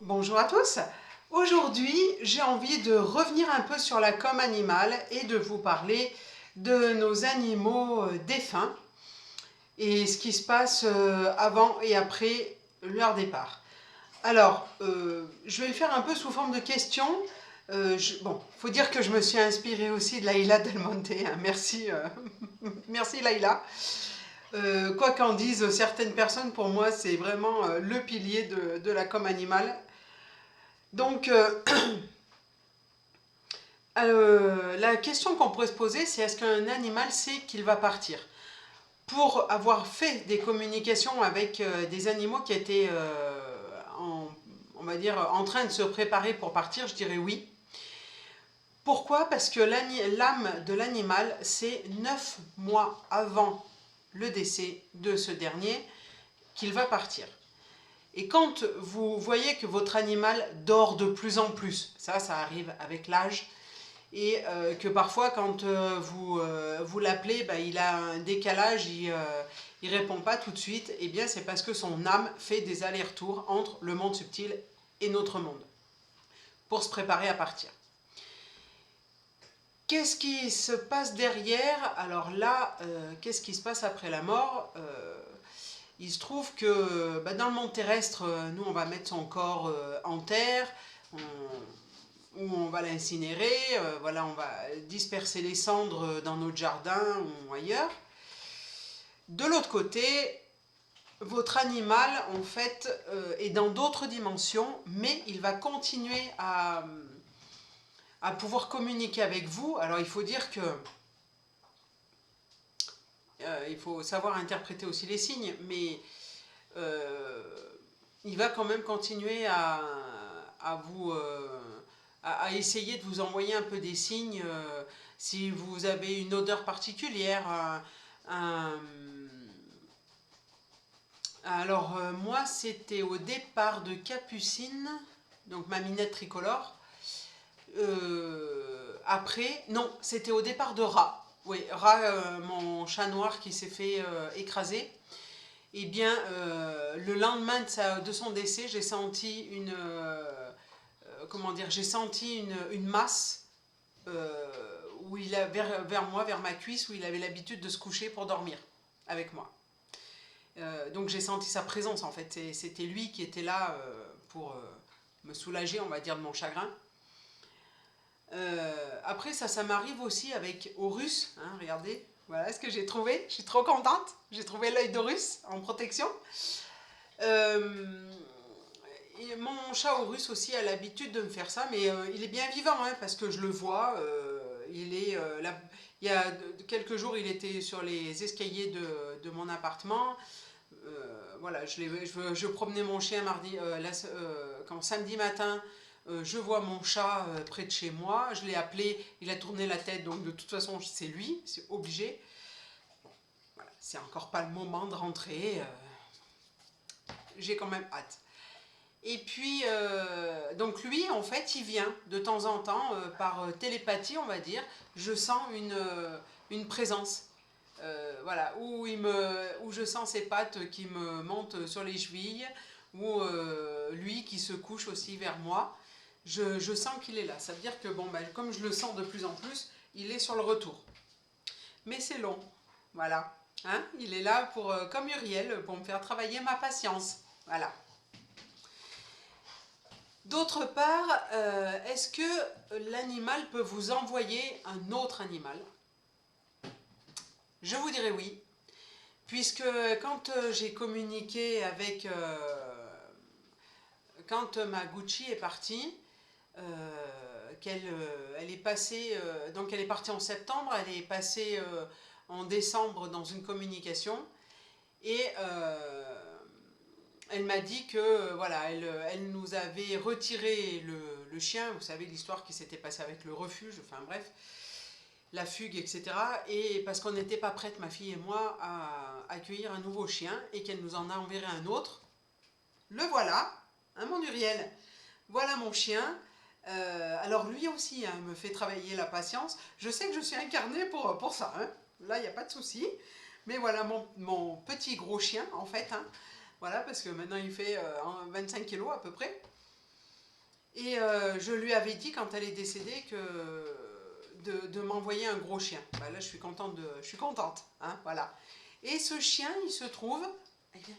Bonjour à tous. Aujourd'hui, j'ai envie de revenir un peu sur la com animale et de vous parler de nos animaux défunts et ce qui se passe avant et après leur départ. Alors, je vais le faire un peu sous forme de questions. Bon, faut dire que je me suis inspirée aussi de Laïla Del Monte, hein. Merci, merci Laïla. Quoi qu'en disent certaines personnes, pour moi, c'est vraiment le pilier de la com animale. Donc, la question qu'on pourrait se poser, c'est est-ce qu'un animal sait qu'il va partir? Pour avoir fait des communications avec des animaux qui étaient, on va dire, en train de se préparer pour partir, je dirais oui. Pourquoi? Parce que l'âme de l'animal, c'est 9 mois avant le décès de ce dernier qu'il va partir. Et quand vous voyez que votre animal dort de plus en plus, ça arrive avec l'âge, et que parfois quand vous l'appelez, il a un décalage, il répond pas tout de suite, et bien c'est parce que son âme fait des allers-retours entre le monde subtil et notre monde, pour se préparer à partir. Qu'est-ce qui se passe derrière? Alors là, qu'est-ce qui se passe après la mort? Il se trouve que dans le monde terrestre, nous on va mettre son corps en terre, où on va l'incinérer, voilà, on va disperser les cendres dans notre jardin ou ailleurs. De l'autre côté, votre animal, en fait, est dans d'autres dimensions, mais il va continuer à pouvoir communiquer avec vous. Alors, il faut dire que il faut savoir interpréter aussi les signes, mais euh, il va quand même continuer à vous à essayer de vous envoyer un peu des signes si vous avez une odeur particulière. Alors moi c'était au départ de Capucine, donc ma minette tricolore. Après, non, c'était au départ de Rat. Oui, Rat, mon chat noir qui s'est fait écraser. Eh bien, le lendemain de son décès, j'ai senti comment dire, j'ai senti une masse où il a, vers moi, vers ma cuisse, où il avait l'habitude de se coucher pour dormir avec moi. Donc j'ai senti sa présence en fait. C'était lui qui était là pour me soulager, on va dire, de mon chagrin. Après, ça m'arrive aussi avec Horus. Hein, regardez, voilà ce que j'ai trouvé. Je suis trop contente. J'ai trouvé l'œil d'Horus en protection. Euh, et mon chat Horus aussi a l'habitude de me faire ça, mais il est bien vivant hein, parce que je le vois. Il est là, il y a quelques jours, il était sur les escaliers de mon appartement. Voilà, je promenais mon chien mardi, quand samedi matin, je vois mon chat près de chez moi. Je l'ai appelé, il a tourné la tête, donc de toute façon, c'est lui, c'est obligé. Voilà, c'est encore pas le moment de rentrer. J'ai quand même hâte. Et puis, donc lui, en fait, il vient de temps en temps, par télépathie, on va dire, je sens une présence. Voilà, où je sens ses pattes qui me montent sur les chevilles, ou lui qui se couche aussi vers moi. Je sens qu'il est là. Ça veut dire que, bon, comme je le sens de plus en plus, il est sur le retour. Mais c'est long, voilà. Hein, il est là pour, comme Uriel, pour me faire travailler ma patience. Voilà. D'autre part, est-ce que l'animal peut vous envoyer un autre animal? Je vous dirais oui, puisque quand j'ai communiqué avec... quand ma Gucci est partie, elle est passée... donc elle est partie en septembre, elle est passée en décembre dans une communication, et elle m'a dit que voilà, elle nous avait retiré le chien, vous savez l'histoire qui s'était passée avec le refuge, enfin bref, la fugue, etc. Et parce qu'on n'était pas prête, ma fille et moi, à accueillir un nouveau chien et qu'elle nous en a enverré un autre. Le voilà, hein, mon Uriel. Voilà mon chien. Alors lui aussi hein, me fait travailler la patience. Je sais que je suis incarnée pour ça. Hein. Là, il n'y a pas de souci. Mais voilà mon petit gros chien, en fait. Hein. Voilà, parce que maintenant il fait 25 kilos à peu près. Et je lui avais dit quand elle est décédée que de m'envoyer un gros chien. Bah là, je suis contente, hein, voilà. Et ce chien, il se trouve... Allez, viens,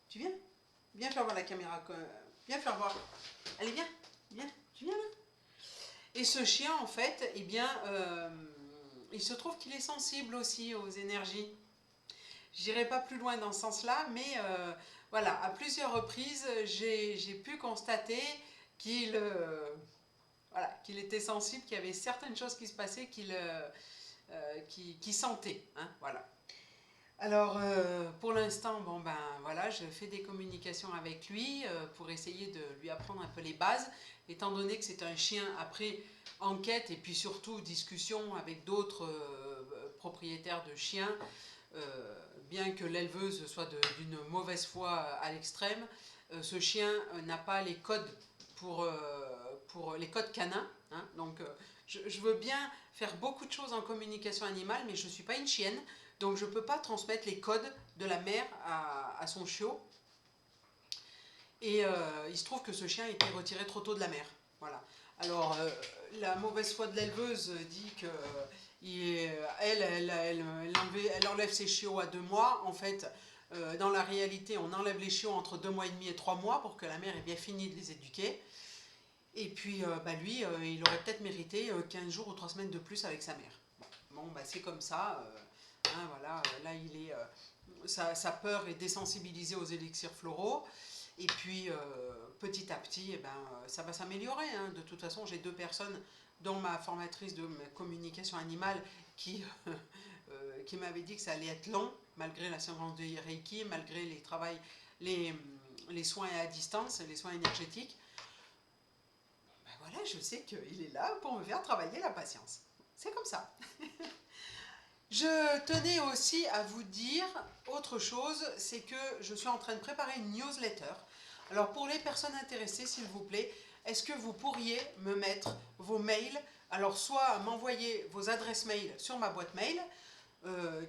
tu viens? Viens faire voir la caméra. Viens faire voir. Allez, viens, viens, tu viens là? Et ce chien, en fait, eh bien, il se trouve qu'il est sensible aussi aux énergies. Je n'irai pas plus loin dans ce sens-là, mais voilà, à plusieurs reprises, j'ai pu constater qu'il voilà, qu'il était sensible, qu'il y avait certaines choses qui se passaient qu'il sentait. Hein, voilà. Alors, pour l'instant, bon ben voilà, je fais des communications avec lui pour essayer de lui apprendre un peu les bases, étant donné que c'est un chien, après enquête et puis surtout discussion avec d'autres propriétaires de chiens, bien que l'éleveuse soit d'une mauvaise foi à l'extrême, ce chien n'a pas les codes pour les codes canins. Hein, donc, je veux bien faire beaucoup de choses en communication animale, mais je ne suis pas une chienne. Donc je ne peux pas transmettre les codes de la mère à son chiot. Et il se trouve que ce chien a été retiré trop tôt de la mer. Voilà. Alors la mauvaise foi de l'éleveuse dit que elle enlève ses chiots à 2 mois. En fait, dans la réalité, on enlève les chiots entre 2 mois et demi et 3 mois pour que la mère ait bien fini de les éduquer. Et puis bah lui, il aurait peut-être mérité 15 jours ou 3 semaines de plus avec sa mère. Bon, bah c'est comme ça. Hein, voilà, là, sa peur est désensibilisée aux élixirs floraux. Et puis, petit à petit, eh ben, ça va s'améliorer. Hein. De toute façon, j'ai 2 personnes, dont ma formatrice de communication animale, qui, qui m'avait dit que ça allait être long, malgré la séance de Reiki, malgré les soins à distance, les soins énergétiques. Ben voilà, je sais qu'il est là pour me faire travailler la patience. C'est comme ça. Je tenais aussi à vous dire autre chose, c'est que je suis en train de préparer une newsletter. Alors pour les personnes intéressées, s'il vous plaît, est-ce que vous pourriez me mettre vos mails? Alors soit m'envoyer vos adresses mail sur ma boîte mail,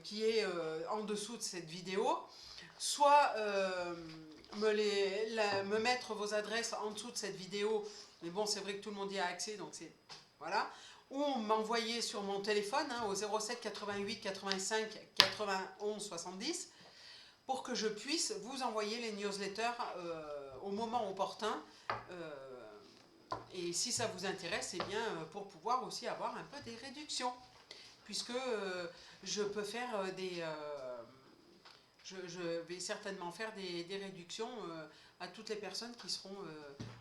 qui est en dessous de cette vidéo, soit me mettre vos adresses en dessous de cette vidéo, mais bon c'est vrai que tout le monde y a accès, donc c'est... Voilà. Ou m'envoyer sur mon téléphone hein, au 07 88 85 91 70 pour que je puisse vous envoyer les newsletters au moment opportun. Et si ça vous intéresse, eh bien, pour pouvoir aussi avoir un peu des réductions. Puisque je peux faire je vais certainement faire des réductions à toutes les personnes qui seront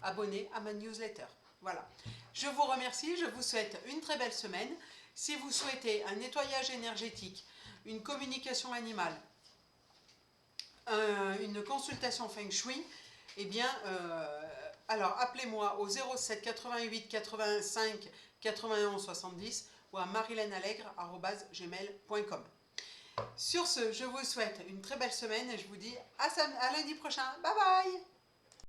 abonnées à ma newsletter. Voilà. Je vous remercie, je vous souhaite une très belle semaine. Si vous souhaitez un nettoyage énergétique, une communication animale, une consultation Feng Shui, eh bien, alors appelez-moi au 07 88 85 91 70 ou à marilenallegre@gmail.com. Sur ce, je vous souhaite une très belle semaine et je vous dis à lundi prochain. Bye bye!